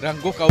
रंगों का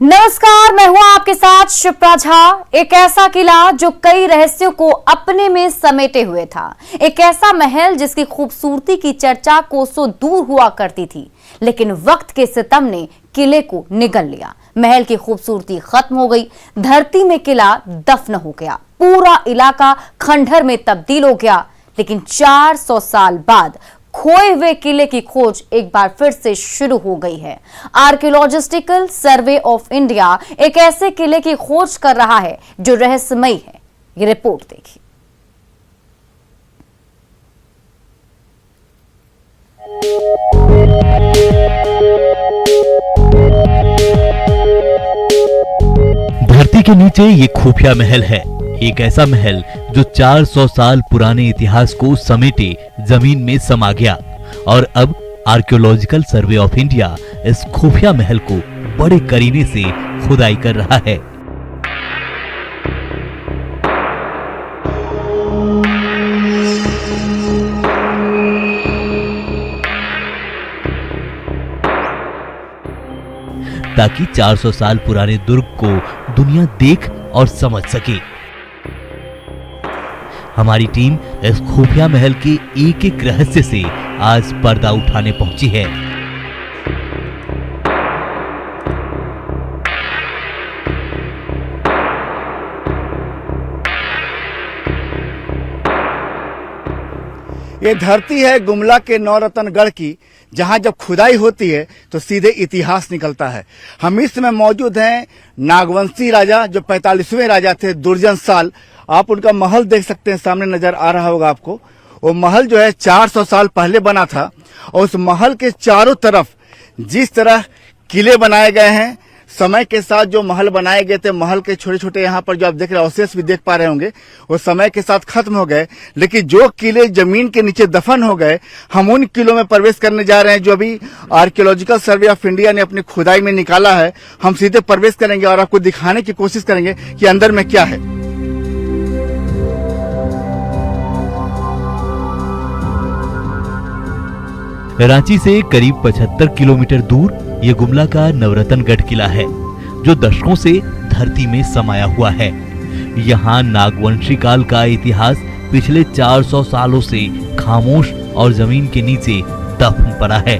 नमस्कार, मैं हूं आपके साथ शिप्रा झा। एक ऐसा किला जो कई रहस्यों को अपने में समेटे हुए था, एक ऐसा महल जिसकी खूबसूरती की चर्चा कोसों दूर हुआ करती थी, लेकिन वक्त के सितम ने किले को निगल लिया। महल की खूबसूरती खत्म हो गई, धरती में किला दफन हो गया, पूरा इलाका खंडहर में तब्दील हो गया। लेकिन 400 साल बाद खोए हुए किले की खोज एक बार फिर से शुरू हो गई है। आर्कियोलॉजिस्टिकल सर्वे ऑफ इंडिया एक ऐसे किले की खोज कर रहा है जो रहस्यमयी है। ये रिपोर्ट देखिए। धरती के नीचे ये खुफिया महल है, एक ऐसा महल जो 400 साल पुराने इतिहास को समेटे जमीन में समा गया। और अब आर्कियोलॉजिकल सर्वे ऑफ इंडिया इस खुफिया महल को बड़े करीने से खुदाई कर रहा है। ताकि 400 साल पुराने दुर्ग को दुनिया देख और समझ सके। हमारी टीम इस खुफिया महल के एक एक रहस्य से आज पर्दा उठाने पहुंची है। ये धरती है गुमला के नौरतनगढ़ की, जहां जब खुदाई होती है तो सीधे इतिहास निकलता है। हम इस समय मौजूद हैं नागवंशी राजा, जो 45वें राजा थे, दुर्जन साल। आप उनका महल देख सकते हैं, सामने नजर आ रहा होगा आपको। वो महल जो है 400 साल पहले बना था, और उस महल के चारों तरफ जिस तरह किले बनाए गए हैं, समय के साथ जो महल बनाए गए थे, महल के छोटे छोटे यहाँ पर जो आप देख रहे हैं अवशेष भी देख पा रहे होंगे, वो समय के साथ खत्म हो गए। लेकिन जो किले जमीन के नीचे दफन हो गए, हम उन किलों में प्रवेश करने जा रहे हैं जो अभी आर्कियोलॉजिकल सर्वे ऑफ इंडिया ने अपनी खुदाई में निकाला है। हम सीधे प्रवेश करेंगे और आपको दिखाने की कोशिश करेंगे कि अंदर में क्या है। रांची से करीब 75 किलोमीटर दूर ये गुमला का नवरतनगढ़ किला है, जो दशकों से धरती में समाया हुआ है। यहाँ नागवंशी काल का इतिहास पिछले 400 सालों से खामोश और जमीन के नीचे दफन पड़ा है।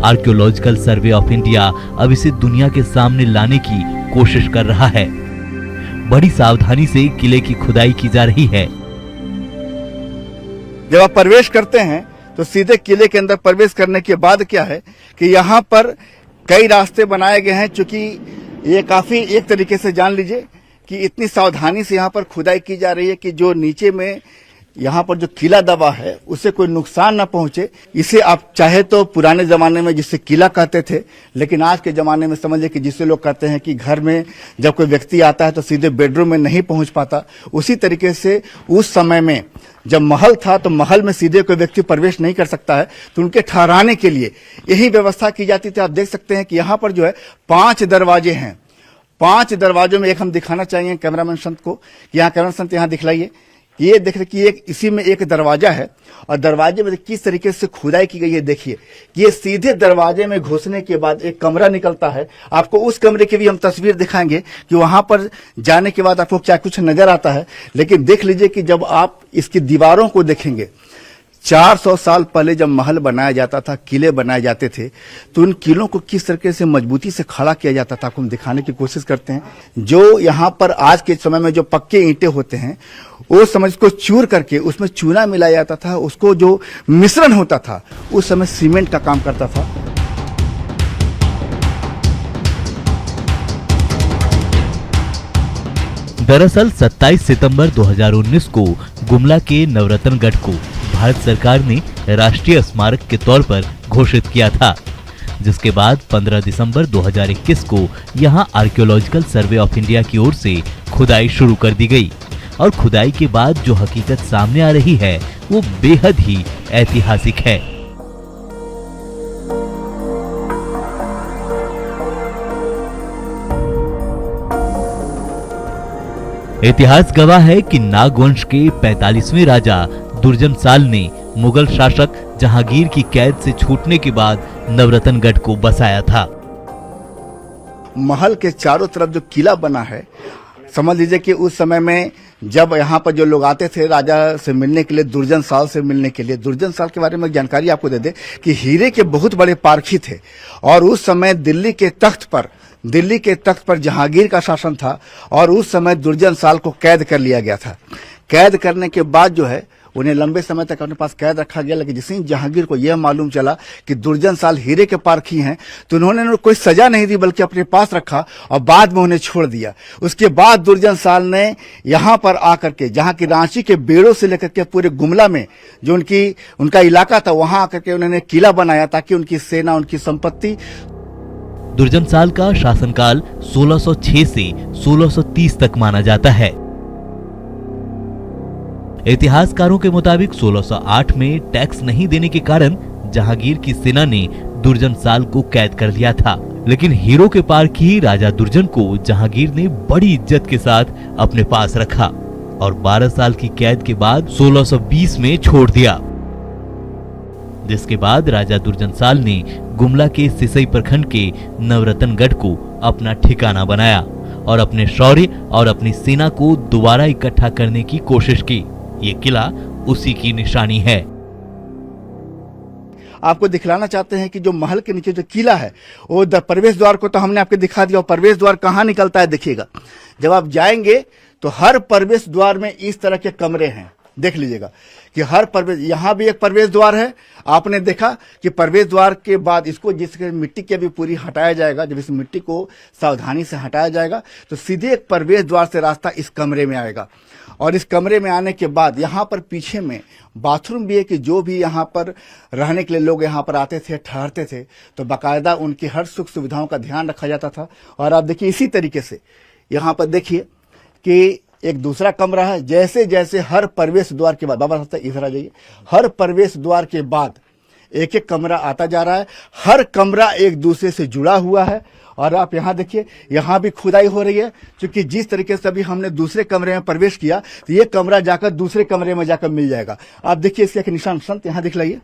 आर्कियोलॉजिकल सर्वे ऑफ इंडिया अब इसे दुनिया के सामने लाने की कोशिश कर रहा है। बड़ी सावधानी से किले की खुदाई की जा रही है। जब आप प्रवेश करते हैं तो सीधे किले के अंदर प्रवेश करने के बाद क्या है कि यहाँ पर कई रास्ते बनाए गए हैं। चूंकि ये काफी, एक तरीके से जान लीजिए कि इतनी सावधानी से यहाँ पर खुदाई की जा रही है कि जो नीचे में यहाँ पर जो किला दबा है उससे कोई नुकसान न पहुंचे। इसे आप चाहे तो पुराने जमाने में जिसे किला कहते थे, लेकिन आज के जमाने में समझिए कि जिसे लोग कहते हैं कि घर में जब कोई व्यक्ति आता है तो सीधे बेडरूम में नहीं पहुंच पाता, उसी तरीके से उस समय में जब महल था तो महल में सीधे कोई व्यक्ति प्रवेश नहीं कर सकता है, तो उनके ठहराने के लिए यही व्यवस्था की जाती थी। आप देख सकते हैं कि यहाँ पर जो है 5 दरवाजे हैं। 5 दरवाजों में एक हम दिखाना चाहेंगे कैमरामैन संत को। यहाँ कैमरा संत यहाँ दिखलाइए। ये देख रहे कि एक इसी में एक दरवाजा है, और दरवाजे में किस तरीके से खुदाई की गई है। देखिए, ये सीधे दरवाजे में घुसने के बाद एक कमरा निकलता है। आपको उस कमरे की भी हम तस्वीर दिखाएंगे कि वहां पर जाने के बाद आपको क्या कुछ नजर आता है। लेकिन देख लीजिए कि जब आप इसकी दीवारों को देखेंगे, 400 साल पहले जब महल बनाया जाता था, किले बनाए जाते थे, तो उन किलों को किस तरीके से मजबूती से खड़ा किया जाता था, आपको हम दिखाने की कोशिश करते हैं। जो यहाँ पर आज के समय में जो पक्के ईंटें होते हैं, वो समझ को चूर करके उसमें चूना मिलाया जाता था, उसको जो मिश्रण होता था उस समय सीमेंट का काम करता था। दरअसल 27 सितंबर 2019 को गुमला के नवरतनगढ़ को भारत सरकार ने राष्ट्रीय स्मारक के तौर पर घोषित किया था। जिसके बाद 15 दिसंबर 2021 को यहां आर्कियोलॉजिकल सर्वे ऑफ इंडिया की ओर से खुदाई शुरू कर दी गई और खुदाई के बाद जो हकीकत सामने आ रही है वो बेहद ही ऐतिहासिक है। इतिहास गवाह है कि नागवंश के 45वें राजा दुर्जनसाल ने मुगल शासक जहांगीर की कैद से छूटने के बाद नवरत्नगढ़ को बसाया था। महल के चारों तरफ जो किला बना है, समझ लीजिए कि उस समय में जब यहाँ पर जो लोग आते थे राजा से मिलने के लिए, दुर्जनसाल से मिलने के लिए, दुर्जनसाल के बारे में जानकारी आपको दे दे कि हीरे के बहुत बड़े पारखी थे और उस समय दिल्ली के तख्त पर जहांगीर का शासन था और उस समय दुर्जनसाल को कैद कर लिया गया था। कैद करने के बाद जो है उन्हें लंबे समय तक अपने पास कैद रखा गया, लेकिन जिस जहांगीर को यह मालूम चला कि दुर्जनसाल हीरे के पारखी हैं तो उन्होंने कोई सजा नहीं दी बल्कि अपने पास रखा और बाद में उन्हें छोड़ दिया। उसके बाद दुर्जनसाल ने यहाँ पर आकर के, जहाँ की रांची के बेड़ों से लेकर के पूरे गुमला में जो उनका इलाका था, वहां आकर के उन्होंने किला बनाया ताकि उनकी सेना, उनकी संपत्ति। दुर्जनसाल का शासनकाल 1606 से 1630 तक माना जाता है। इतिहासकारों के मुताबिक 1608 में टैक्स नहीं देने के कारण जहांगीर की सेना ने दुर्जनसाल को कैद कर लिया था, लेकिन हीरो के पारखी राजा दुर्जन को जहांगीर ने बड़ी इज्जत के साथ अपने पास रखा और 12 साल की कैद के बाद 1620 में छोड़ दिया, जिसके बाद राजा दुर्जनसाल ने गुमला के सिसई प्रखंड के नवरत्नगढ़ को अपना ठिकाना बनाया और अपने शौर्य और अपनी सेना को दोबारा इकट्ठा करने की कोशिश की। ये किला उसी की निशानी है। आपको दिखलाना चाहते हैं कि जो महल के नीचे जो किला है वो प्रवेश द्वार को तो हमने आपको दिखा दिया, और प्रवेश द्वार कहाँ निकलता है देखिएगा। जब आप जाएंगे तो हर प्रवेश द्वार में इस तरह के कमरे हैं, देख लीजिएगा कि हर प्रवेश, यहाँ भी एक प्रवेश द्वार है। आपने देखा कि प्रवेश द्वार के बाद इसको जिसके मिट्टी के भी पूरी हटाया जाएगा, जब इस मिट्टी को सावधानी से हटाया जाएगा तो सीधे एक प्रवेश द्वार से रास्ता इस कमरे में आएगा और इस कमरे में आने के बाद यहाँ पर पीछे में बाथरूम भी है कि जो भी यहाँ पर रहने के लिए लोग यहाँ पर आते थे, ठहरते थे, तो बाकायदा उनकी हर सुख सुविधाओं का ध्यान रखा जाता था। और आप देखिए इसी तरीके से यहाँ पर देखिए कि एक दूसरा कमरा है। जैसे जैसे हर प्रवेश द्वार के बाद, बाबा साहब इधर आ जाइए, हर प्रवेश द्वार के बाद एक एक कमरा आता जा रहा है। हर कमरा एक दूसरे से जुड़ा हुआ है। और आप यहाँ देखिए, यहाँ भी खुदाई हो रही है, क्योंकि जिस तरीके से अभी हमने दूसरे कमरे में प्रवेश किया तो ये कमरा जाकर दूसरे कमरे में जाकर मिल जाएगा। आप देखिए इसके एक निशान संत यहाँ दिखलाइए।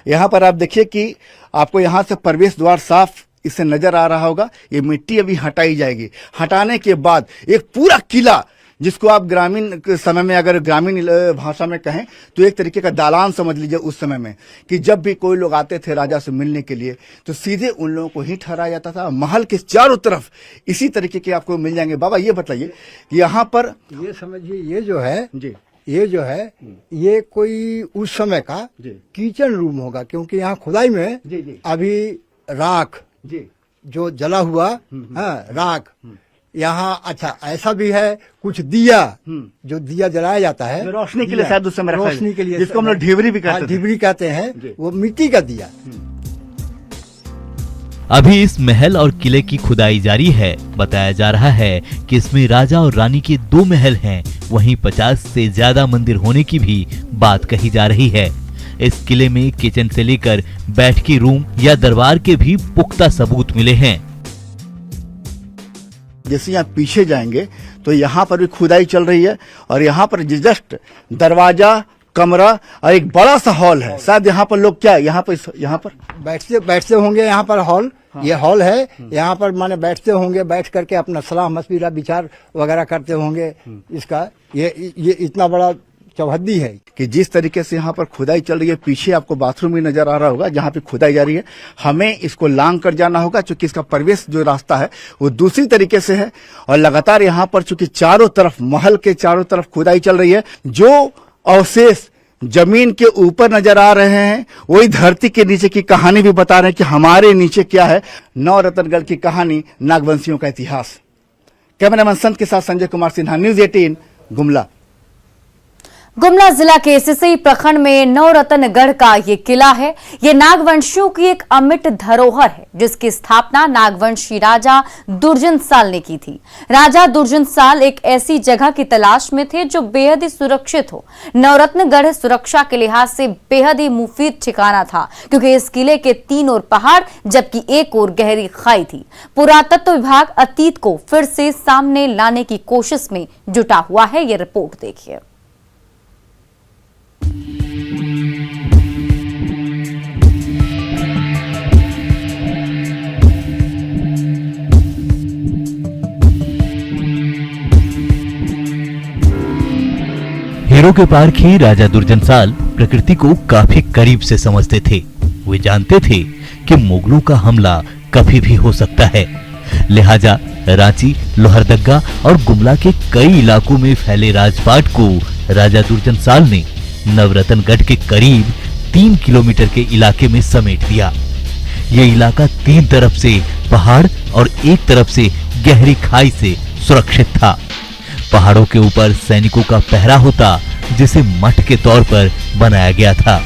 यहाँ पर आप देखिए कि आपको यहाँ से प्रवेश द्वार साफ इससे नजर आ रहा होगा। ये मिट्टी अभी हटाई जाएगी। हटाने के बाद एक पूरा किला, जिसको आप ग्रामीण समय में, अगर ग्रामीण भाषा में कहें तो एक तरीके का दालान समझ लीजिए उस समय में, कि जब भी कोई लोग आते थे राजा से मिलने के लिए तो सीधे उन लोगों को ही ठहराया जाता था। महल के चारों तरफ इसी तरीके के आपको मिल जाएंगे। बाबा ये बताइए कि यहाँ पर ये समझिए, ये जो है जी, ये जो है ये कोई उस समय का किचन रूम होगा, क्योंकि यहाँ खुदाई में अभी राख जी जो जला हुआ राख यहाँ, अच्छा ऐसा भी है कुछ दिया, जो दिया जलाया जाता है रोशनी के लिए, शायद उस समय रोशनी के लिए, जिसको हम लोग ढिबरी भी कहते हैं। ढिबरी कहते हैं, वो मिट्टी का दिया। अभी इस महल और किले की खुदाई जारी है। बताया जा रहा है कि इसमें राजा और रानी के 2 महल हैं, वहीं 50 से ज्यादा मंदिर होने की भी बात कही जा रही है। इस किले में किचन से लेकर बैठकी रूम या दरबार के भी पुख्ता सबूत मिले हैं। जैसे यहाँ पीछे जाएंगे तो यहाँ पर भी खुदाई चल रही है और यहाँ पर जस्ट दरवाजा, कमरा और एक बड़ा सा हॉल है। शायद यहाँ पर लोग क्या यहाँ पर बैठते होंगे। यहाँ पर हॉल, ये हॉल है, यहाँ पर माने बैठते होंगे, बैठ करके अपना सलाह मशविरा विचार वगैरह करते होंगे। इसका ये इतना बड़ा चौहद्दी है कि जिस तरीके से यहाँ पर खुदाई चल रही है, पीछे आपको बाथरूम भी नजर आ रहा होगा जहाँ पे खुदाई जा रही है। हमें इसको लांग कर जाना होगा, क्योंकि इसका प्रवेश जो रास्ता है वो दूसरी तरीके से है। और लगातार यहाँ पर चूंकि चारों तरफ, महल के चारों तरफ खुदाई चल रही है, जो अवशेष जमीन के ऊपर नजर आ रहे हैं वही धरती के नीचे की कहानी भी बता रहे हैं कि हमारे नीचे क्या है। नवरत्नगढ़ की कहानी, नागवंशियों का इतिहास। कैमरामैन संत के साथ संजय कुमार सिन्हा, न्यूज 18 गुमला। गुमला जिला के सिसई प्रखंड में नवरत्नगढ़ का ये किला है। ये नागवंशियों की एक अमिट धरोहर है, जिसकी स्थापना नागवंशी राजा दुर्जनसाल ने की थी। राजा दुर्जनसाल एक ऐसी जगह की तलाश में थे जो बेहद ही सुरक्षित हो। नवरत्नगढ़ सुरक्षा के लिहाज से बेहद ही मुफीद ठिकाना था, क्योंकि इस किले के 3 ओर पहाड़ जबकि एक ओर गहरी खाई थी। पुरातत्व विभाग अतीत को फिर से सामने लाने की कोशिश में जुटा हुआ है। ये रिपोर्ट देखिए। हीरो के पार की राजा दुर्जनसाल प्रकृति को काफी करीब से समझते थे। वे जानते थे कि मुगलों का हमला कभी भी हो सकता है। लिहाजा रांची, लोहरदगा और गुमला के कई इलाकों में फैले राजपाट को राजा दुर्जनसाल ने नवरत्नगढ़ के करीब 3 किलोमीटर के इलाके में समेट दिया। यह इलाका 3 तरफ से पहाड़ और एक तरफ से गहरी खाई से सुरक्षित था। पहाड़ों के ऊपर सैनिकों का पहरा होता, जिसे मठ के तौर पर बनाया गया था।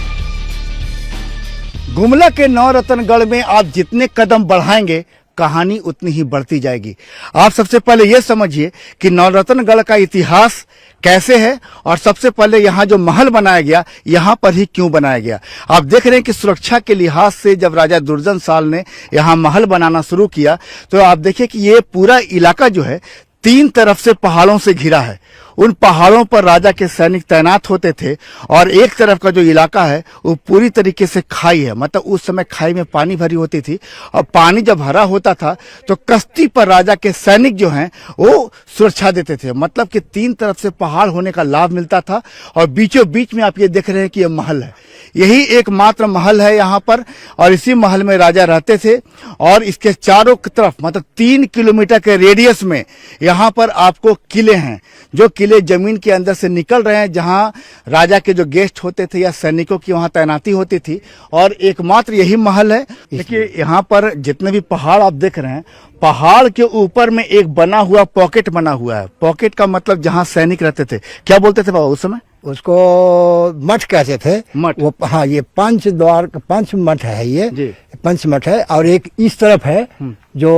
गुमला के नवरत्नगढ़ में आप जितने कदम बढ़ाएंगे, कहानी उतनी ही बढ़ती जाएगी। आप सबसे पहले यह समझिए कि नवरत्नगढ़ का इतिहास कैसे है और सबसे पहले यहाँ जो महल बनाया गया, यहाँ पर ही क्यों बनाया गया। आप देख रहे हैं कि सुरक्षा के लिहाज से जब राजा दुर्जनसाल ने यहाँ महल बनाना शुरू किया, तो आप देखिए कि ये पूरा इलाका जो है 3 तरफ से पहाड़ों से घिरा है। उन पहाड़ों पर राजा के सैनिक तैनात होते थे और एक तरफ का जो इलाका है वो पूरी तरीके से खाई है। मतलब उस समय खाई में पानी भरी होती थी और पानी जब भरा होता था तो कश्ती पर राजा के सैनिक जो हैं वो सुरक्षा देते थे। मतलब कि 3 तरफ से पहाड़ होने का लाभ मिलता था और बीचों बीच में आप ये देख रहे हैं कि ये महल है। यही एकमात्र महल है यहाँ पर और इसी महल में राजा रहते थे। और इसके चारों तरफ मतलब 3 किलोमीटर के रेडियस में यहाँ पर आपको किले हैं, जो किले जमीन के अंदर से निकल रहे हैं, जहां राजा के जो गेस्ट होते थे या सैनिकों की वहां तैनाती होती थी। और एकमात्र यही महल है। देखिए यहाँ पर जितने भी पहाड़ आप देख रहे हैं, पहाड़ के ऊपर में एक बना हुआ पॉकेट बना हुआ है। पॉकेट का मतलब जहां सैनिक रहते थे। क्या बोलते थे बाबा उस समय? उसको मठ कहते थे। मठ। वो हाँ, ये पंच मठ है। ये जी। पंच मठ है। और एक इस तरफ है जो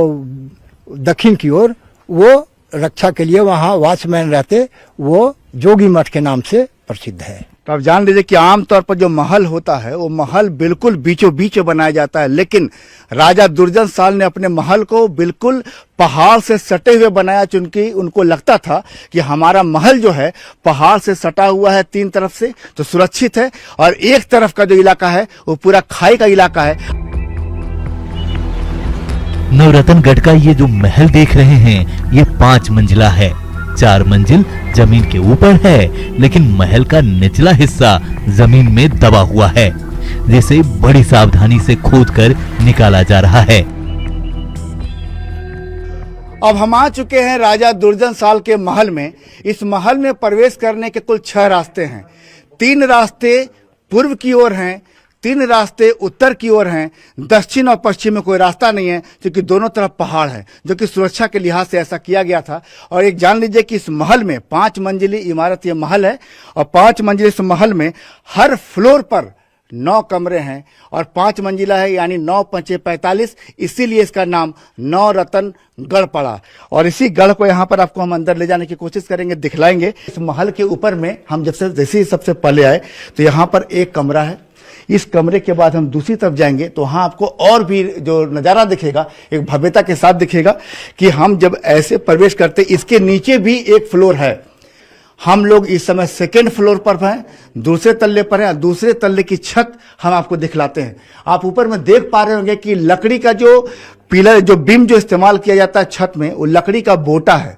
दक्षिण की ओर, वो रक्षा के लिए वहाँ वॉचमैन रहते, वो जोगी मठ के नाम से प्रसिद्ध है। तो आप जान लीजिए कि आमतौर पर जो महल होता है वो महल बिल्कुल बीचों बीच बनाया जाता है, लेकिन राजा दुर्जनसाल ने अपने महल को बिल्कुल पहाड़ से सटे हुए बनाया, क्योंकि उनको लगता था कि हमारा महल जो है पहाड़ से सटा हुआ है 3 तरफ से, तो सुरक्षित है। और एक तरफ का जो इलाका है वो पूरा खाई का इलाका है। नवरत्नगढ़ का ये जो महल देख रहे हैं, ये 5 मंजिला है। 4 मंजिल जमीन के ऊपर है, लेकिन महल का निचला हिस्सा जमीन में दबा हुआ है, जिसे बड़ी सावधानी से खोदकर निकाला जा रहा है। अब हम आ चुके हैं राजा दुर्जनसाल के महल में। इस महल में प्रवेश करने के कुल 6 रास्ते हैं। 3 रास्ते पूर्व की ओर हैं, 3 रास्ते उत्तर की ओर हैं, दक्षिण और पश्चिम में कोई रास्ता नहीं है, क्योंकि दोनों तरफ पहाड़ है, जो कि सुरक्षा के लिहाज से ऐसा किया गया था। और एक जान लीजिए कि इस महल में 5 मंजिली इमारत ये महल है और 5 मंजिली इस महल में हर फ्लोर पर 9 कमरे हैं और 5 मंजिला है, यानी 9 पंचे 45, इसीलिए इसका नाम नवरत्नगढ़ पड़ा। और इसी गढ़ को यहाँ पर आपको हम अंदर ले जाने की कोशिश करेंगे, दिखलाएंगे। इस महल के ऊपर में हम जैसे ही सबसे पहले आए तो यहाँ पर एक कमरा है। इस कमरे के बाद हम दूसरी तरफ जाएंगे तो वहां आपको और भी जो नजारा दिखेगा, एक भव्यता के साथ दिखेगा कि हम जब ऐसे प्रवेश करते, इसके नीचे भी एक फ्लोर है। हम लोग इस समय 2nd फ्लोर पर हैं, दूसरे तल्ले पर हैं। दूसरे तल्ले की छत हम आपको दिखलाते हैं। आप ऊपर में देख पा रहे होंगे कि लकड़ी का जो पिलर, जो बीम जो इस्तेमाल किया जाता है छत में, वो लकड़ी का बोटा है।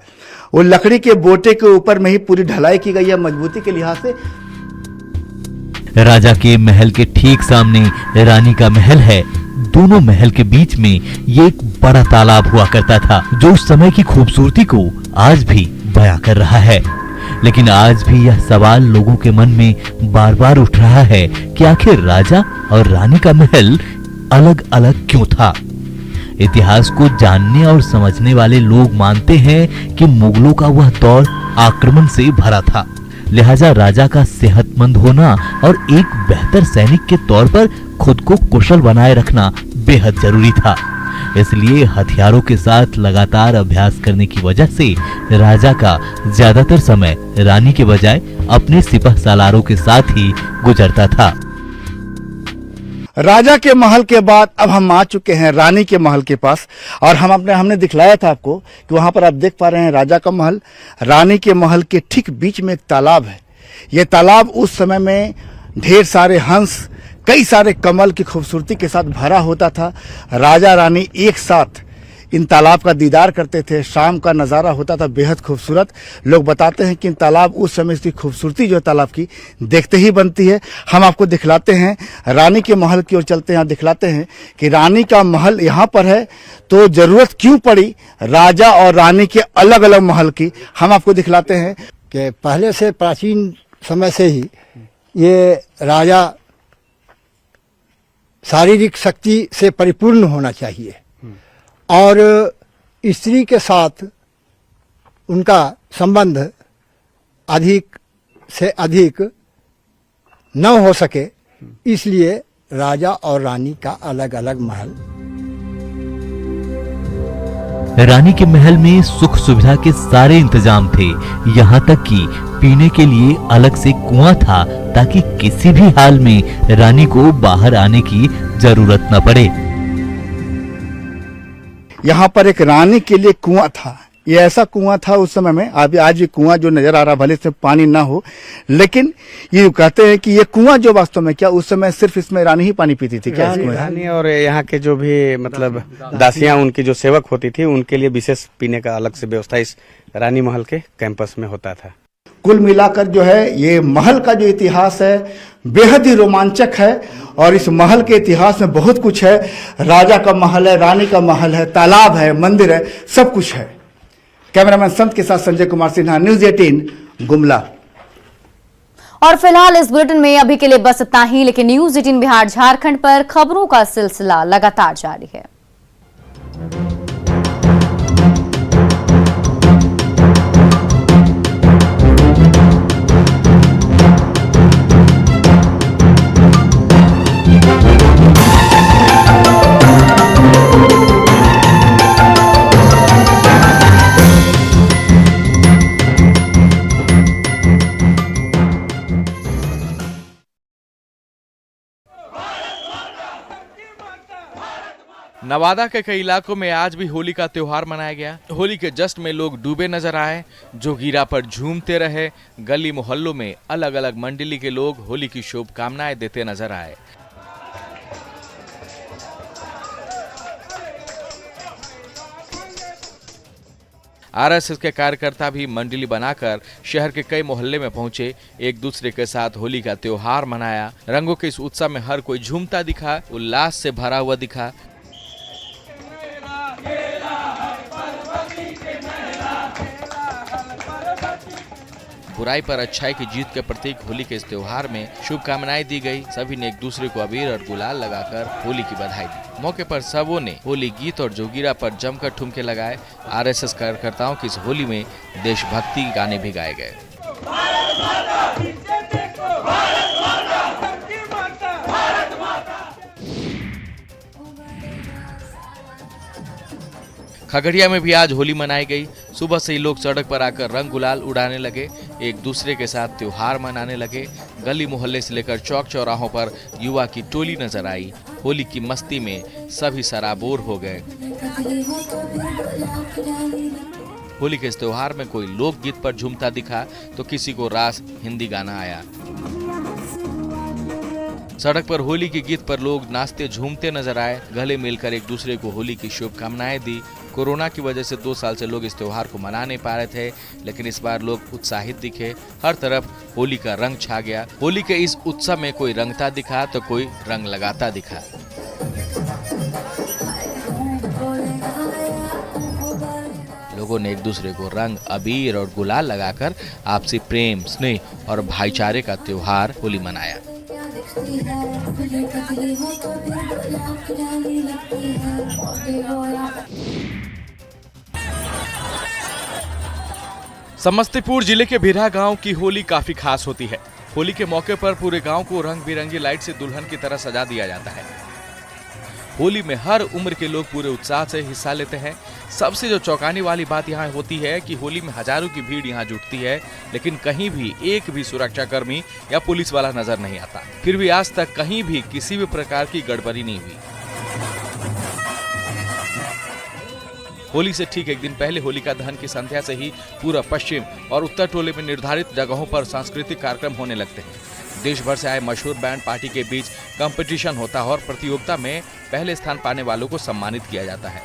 वो लकड़ी के बोटे के ऊपर में ही पूरी ढलाई की गई है मजबूती के लिहाज से। राजा के महल के ठीक सामने रानी का महल है। दोनों महल के बीच में ये एक बड़ा तालाब हुआ करता था, जो उस समय की खूबसूरती को आज भी बयां कर रहा है। लेकिन आज भी यह सवाल लोगों के मन में बार बार उठ रहा है कि आखिर राजा और रानी का महल अलग अलग क्यों था। इतिहास को जानने और समझने वाले लोग मानते हैं कि मुगलों का वह दौर आक्रमण से भरा था। लिहाजा राजा का सेहतमंद होना और एक बेहतर सैनिक के तौर पर खुद को कुशल बनाए रखना बेहद जरूरी था। इसलिए हथियारों के साथ लगातार अभ्यास करने की वजह से राजा का ज्यादातर समय रानी के बजाय अपने सिपह सालारों के साथ ही गुजरता था। राजा के महल के बाद अब हम आ चुके हैं रानी के महल के पास, और हमने दिखलाया था आपको कि वहां पर आप देख पा रहे हैं राजा का महल। रानी के महल के ठीक बीच में एक तालाब है। यह तालाब उस समय में ढेर सारे हंस, कई सारे कमल की खूबसूरती के साथ भरा होता था। राजा रानी एक साथ इन तालाब का दीदार करते थे। शाम का नज़ारा होता था बेहद खूबसूरत। लोग बताते हैं कि इन तालाब उस समय की खूबसूरती जो तालाब की देखते ही बनती है। हम आपको दिखलाते हैं, रानी के महल की ओर चलते हैं, दिखलाते हैं कि रानी का महल यहाँ पर है तो जरूरत क्यों पड़ी राजा और रानी के अलग अलग महल की। हम आपको दिखलाते हैं कि पहले से प्राचीन समय से ही ये राजा शारीरिक शक्ति से परिपूर्ण होना चाहिए और स्त्री के साथ उनका संबंध अधिक से अधिक न हो सके, इसलिए राजा और रानी का अलग अलग महल। रानी के महल में सुख सुविधा के सारे इंतजाम थे, यहाँ तक कि पीने के लिए अलग से कुआं था ताकि किसी भी हाल में रानी को बाहर आने की जरूरत न पड़े। यहाँ पर एक रानी के लिए कुआं था। ये ऐसा कुआं था उस समय में, आज ये कुआं जो नजर आ रहा भले से पानी ना हो, लेकिन ये कहते हैं कि ये कुआं जो वास्तव में क्या उस समय सिर्फ इसमें रानी ही पानी पीती थी क्या? रानी और यहाँ के जो भी मतलब दासियां उनकी जो सेवक होती थी उनके लिए विशेष पीने का अलग से व्यवस्था इस रानी महल के कैंपस में होता था। कुल मिलाकर जो है ये महल का जो इतिहास है बेहद ही रोमांचक है, और इस महल के इतिहास में बहुत कुछ है। राजा का महल है, रानी का महल है, तालाब है, मंदिर है, सब कुछ है। कैमरामैन संत के साथ संजय कुमार सिन्हा, न्यूज़ 18 गुमला। और फिलहाल इस बुलेटिन में अभी के लिए बस इतना ही, लेकिन न्यूज़ 18 बिहार झारखंड पर खबरों का सिलसिला लगातार जारी है। नवादा के कई इलाकों में आज भी होली का त्योहार मनाया गया। होली के जश्न में लोग डूबे नजर आए, जोगीरा पर झूमते रहे। गली मोहल्लों में अलग अलग मंडली के लोग होली की शुभकामनाएं देते नजर आए। आरएसएस के कार्यकर्ता भी मंडली बनाकर शहर के कई मोहल्ले में पहुंचे, एक दूसरे के साथ होली का त्योहार मनाया। रंगों के इस उत्सव में हर कोई झूमता दिखा, उल्लास से भरा हुआ दिखा। बुराई पर अच्छाई की जीत के प्रतीक होली के इस त्योहार में शुभकामनाएं दी गई। सभी ने एक दूसरे को अबीर और गुलाल लगाकर होली की बधाई दी। मौके पर सबों ने होली गीत और जोगीरा पर जमकर ठुमके लगाए। आरएसएस कार्यकर्ताओं की इस होली में देशभक्ति गाने भी गाए गए। खगड़िया में भी आज होली मनाई गई। सुबह से ही लोग सड़क पर आकर रंग गुलाल उड़ाने लगे, एक दूसरे के साथ त्योहार मनाने लगे। गली मोहल्ले से लेकर चौक चौराहों पर युवा की टोली नजर आई। होली की मस्ती में सभी सराबोर हो गए। होली के इस त्योहार में कोई लोकगीत पर झूमता दिखा तो किसी को रास हिंदी गाना आया। सड़क पर होली के गीत पर लोग नाचते झूमते नजर आए, गले मिलकर एक दूसरे को होली की शुभकामनाएं दी। कोरोना की वजह से 2 साल से लोग इस त्योहार को मना नहीं पा रहे थे, लेकिन इस बार लोग उत्साहित दिखे। हर तरफ होली का रंग छा गया। होली के इस उत्सव में कोई रंगता दिखा तो कोई रंग लगाता दिखा। लोगों ने एक दूसरे को रंग, अबीर और गुलाल लगाकर आपसी प्रेम, स्नेह और भाईचारे का त्योहार होली मनाया। समस्तीपुर जिले के बिरहा गांव की होली काफी खास होती है। होली के मौके पर पूरे गांव को रंग बिरंगी लाइट से दुल्हन की तरह सजा दिया जाता है। होली में हर उम्र के लोग पूरे उत्साह से हिस्सा लेते हैं। सबसे जो चौंकाने वाली बात यहाँ होती है कि होली में हजारों की भीड़ यहाँ जुटती है, लेकिन कहीं भी एक भी सुरक्षाकर्मी या पुलिस वाला नजर नहीं आता। फिर भी आज तक कहीं भी किसी भी प्रकार की गड़बड़ी नहीं हुई। होली से ठीक एक दिन पहले होलिका दहन की संध्या से ही पूरा पश्चिम और उत्तर टोले में निर्धारित जगहों पर सांस्कृतिक कार्यक्रम होने लगते हैं। देश भर से आए मशहूर बैंड पार्टी के बीच कंपटीशन होता है और प्रतियोगिता में पहले स्थान पाने वालों को सम्मानित किया जाता है।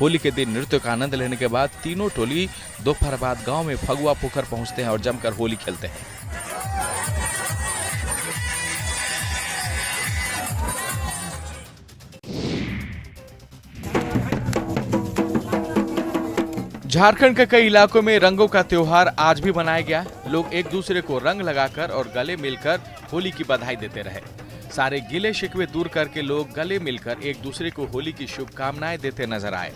होली के दिन नृत्य का आनंद लेने के बाद तीनों टोली दोपहर बाद गांव में फगुआ पोखर पहुंचते हैं और जमकर होली खेलते हैं। झारखंड के कई इलाकों में रंगों का त्योहार आज भी मनाया गया। लोग एक दूसरे को रंग लगाकर और गले मिलकर होली की बधाई देते रहे। सारे गिले शिकवे दूर करके लोग गले मिलकर एक दूसरे को होली की शुभकामनाएं देते नजर आए।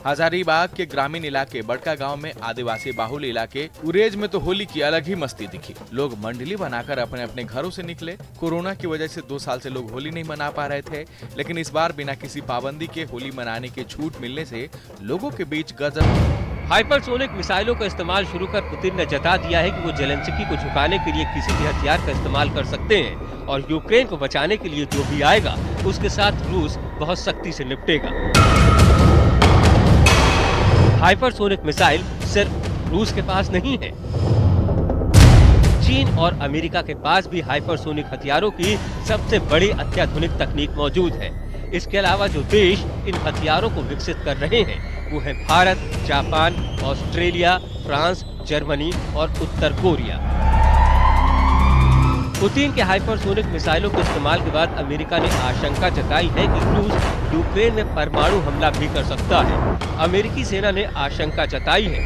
हजारीबाग के ग्रामीण इलाके बड़का गांव में आदिवासी बाहुल इलाके उरेज में तो होली की अलग ही मस्ती दिखी। लोग मंडली बनाकर अपने अपने घरों से निकले। कोरोना की वजह से 2 साल से लोग होली नहीं मना पा रहे थे, लेकिन इस बार बिना किसी पाबंदी के होली मनाने की छूट मिलने से लोगों के बीच गजब। हाइपरसोनिक मिसाइलों का इस्तेमाल शुरू कर पुतिन ने जता दिया है कि वो जेलेंस्की को झुकाने के लिए किसी भी हथियार का इस्तेमाल कर सकते हैं और यूक्रेन को बचाने के लिए जो भी आएगा उसके साथ रूस बहुत सख्ती से निपटेगा। हाइपरसोनिक मिसाइल सिर्फ रूस के पास नहीं है, चीन और अमेरिका के पास भी हाइपरसोनिक हथियारों की सबसे बड़ी अत्याधुनिक तकनीक मौजूद है। इसके अलावा जो देश इन हथियारों को विकसित कर रहे हैं वो है Bharat, Japan, Australia, France, Germany और उत्तर कोरिया। पुतिन के हाइपरसोनिक मिसाइलों के इस्तेमाल के बाद अमेरिका ने आशंका जताई है कि रूस यूक्रेन में परमाणु हमला भी कर सकता है। अमेरिकी सेना ने आशंका जताई है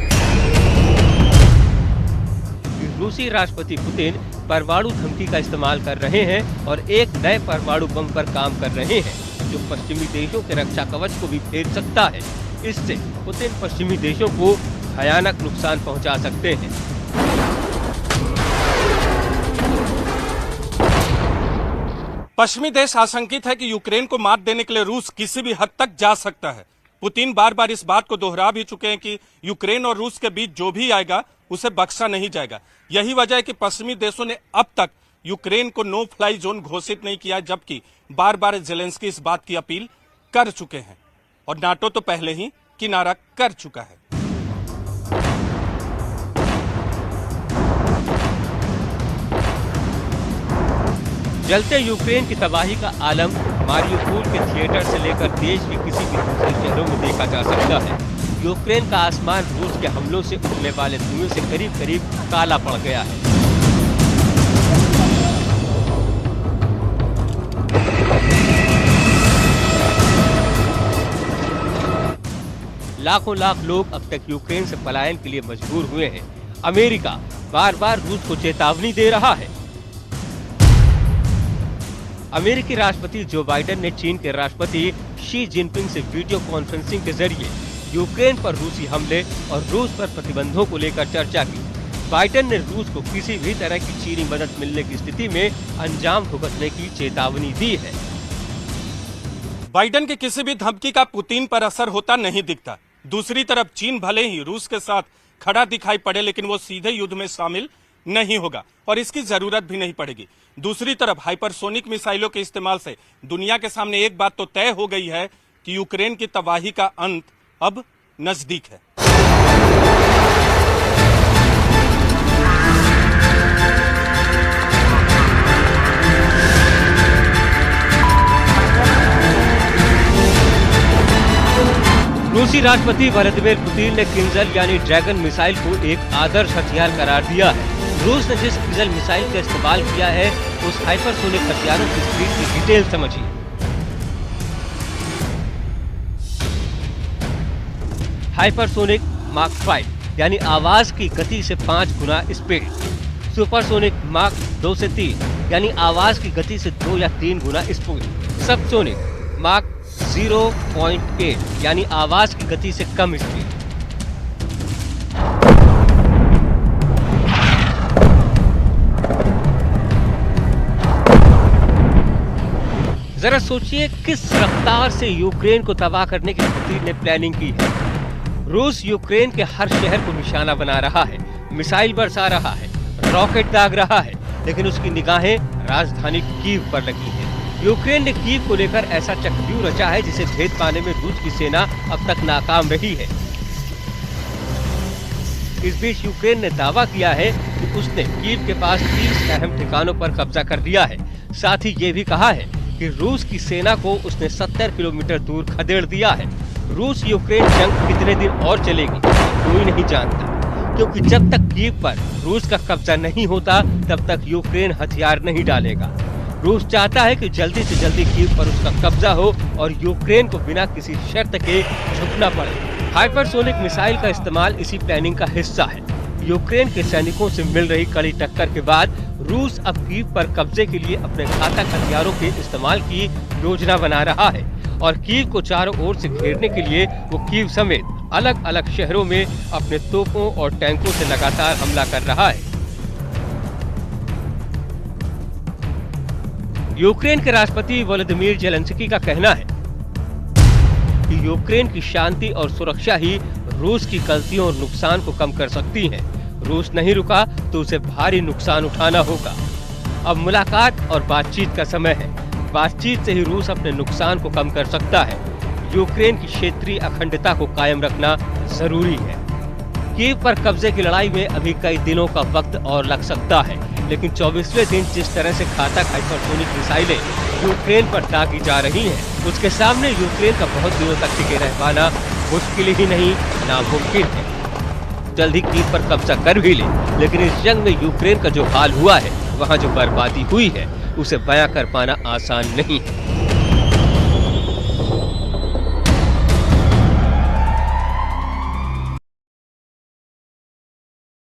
कि रूसी राष्ट्रपति पुतिन परमाणु धमकी का इस्तेमाल कर रहे हैं और एक नए परमाणु बम पर काम कर रहे हैं जो पश्चिमी देशों के रक्षा कवच को भी फेर सकता है। इससे पुतिन पश्चिमी देशों को भयानक नुकसान पहुंचा सकते हैं। पश्चिमी देश आशंकित है कि यूक्रेन को मात देने के लिए रूस किसी भी हद तक जा सकता है। पुतिन बार बार इस बात को दोहरा भी चुके हैं कि यूक्रेन और रूस के बीच जो भी आएगा उसे बख्शा नहीं जाएगा। यही वजह है कि पश्चिमी देशों ने अब तक यूक्रेन को नो फ्लाई जोन घोषित नहीं किया, जबकि बार बार जेलेंस्की इस बात की अपील कर चुके हैं और नाटो तो पहले ही किनारा कर चुका है। जलते यूक्रेन की तबाही का आलम मारियुपोल के थिएटर से लेकर देश के किसी भी दूसरे शहरों में देखा जा सकता है। यूक्रेन का आसमान रूस के हमलों से उड़ने वाले धुएं से करीब करीब काला पड़ गया है। लाखों लाख लोग अब तक यूक्रेन से पलायन के लिए मजबूर हुए हैं। अमेरिका बार बार रूस को चेतावनी दे रहा है। अमेरिकी राष्ट्रपति जो बाइडेन ने चीन के राष्ट्रपति शी जिनपिंग से वीडियो कॉन्फ्रेंसिंग के जरिए यूक्रेन पर रूसी हमले और रूस पर प्रतिबंधों को लेकर चर्चा की। बाइडेन ने रूस को किसी भी तरह की चीनी मदद मिलने की स्थिति में अंजाम भुगतने की चेतावनी दी है। बाइडेन की किसी भी धमकी का पुतिन पर असर होता नहीं दिखता। दूसरी तरफ चीन भले ही रूस के साथ खड़ा दिखाई पड़े, लेकिन वो सीधे युद्ध में शामिल नहीं होगा और इसकी जरूरत भी नहीं पड़ेगी। दूसरी तरफ हाइपरसोनिक मिसाइलों के इस्तेमाल से दुनिया के सामने एक बात तो तय हो गई है कि यूक्रेन की तबाही का अंत अब नजदीक है। रूसी राष्ट्रपति व्लादिमीर पुतिन ने किंजल यानी ड्रैगन मिसाइल को एक आदर्श हथियार करार दिया है। रूस ने जिस किंजल मिसाइल का इस्तेमाल किया है उस हाइपरसोनिक हथियारों की स्पीड की डिटेल समझिए। हाइपरसोनिक माक 5 यानी आवाज की गति से 5 गुना स्पीड, सुपरसोनिक माक 2 से 3 यानी आवाज की गति से 2 या 3 गुना स्पीड। सबसोनिक माक 0.8 यानी आवाज की गति से कम स्पीड। जरा सोचिए किस रफ्तार से यूक्रेन को तबाह करने की पुतिन ने प्लानिंग की है। रूस यूक्रेन के हर शहर को निशाना बना रहा है, मिसाइल बरसा रहा है, रॉकेट दाग रहा है, लेकिन उसकी निगाहें राजधानी कीव पर लगी हैं। यूक्रेन ने कीव को लेकर ऐसा चक्रव्यूह रचा है जिसे भेद पाने में रूस की सेना अब तक नाकाम रही है। इस बीच यूक्रेन ने दावा किया है कि उसने कीव के पास 30 अहम ठिकानों पर कब्जा कर लिया है। साथ ही ये भी कहा है कि रूस की सेना को उसने 70 किलोमीटर दूर खदेड़ दिया है। रूस यूक्रेन जंग कितने दिन और चलेगी कोई नहीं जानता, क्योंकि जब तक कीव पर रूस का कब्जा नहीं होता तब तक यूक्रेन हथियार नहीं डालेगा। रूस चाहता है कि जल्दी से जल्दी कीव पर उसका कब्जा हो और यूक्रेन को बिना किसी शर्त के झुकना पड़े। हाइपरसोनिक मिसाइल का इस्तेमाल इसी प्लानिंग का हिस्सा है। यूक्रेन के सैनिकों से मिल रही कड़ी टक्कर के बाद रूस अब कीव पर कब्जे के लिए अपने घातक हथियारों के इस्तेमाल की योजना बना रहा है और कीव को चारों ओर से घेरने के लिए वो कीव समेत अलग अलग शहरों में अपने तोपों और टैंकों से लगातार हमला कर रहा है। यूक्रेन के राष्ट्रपति वोलोदिमीर जेलेंस्की का कहना है कि यूक्रेन की शांति और सुरक्षा ही रूस की गलतियों और नुकसान को कम कर सकती है। रूस नहीं रुका तो उसे भारी नुकसान उठाना होगा। अब मुलाकात और बातचीत का समय है। बातचीत से ही रूस अपने नुकसान को कम कर सकता है। यूक्रेन की क्षेत्रीय अखंडता को कायम रखना जरूरी है। कीव पर कब्जे की लड़ाई में अभी कई दिनों का वक्त और लग सकता है, लेकिन 24वें दिन जिस तरह से घातक हाइपरसोनिक मिसाइलें यूक्रेन पर दागी जा रही हैं, उसके सामने यूक्रेन का बहुत दिनों तक टिके रह पाना मुश्किल ही नहीं नामुमकिन है। जल्द ही कीव पर कब्जा कर भी ले, लेकिन इस जंग में यूक्रेन का जो हाल हुआ है, वहाँ जो बर्बादी हुई है, उसे बयां कर पाना आसान नहीं है।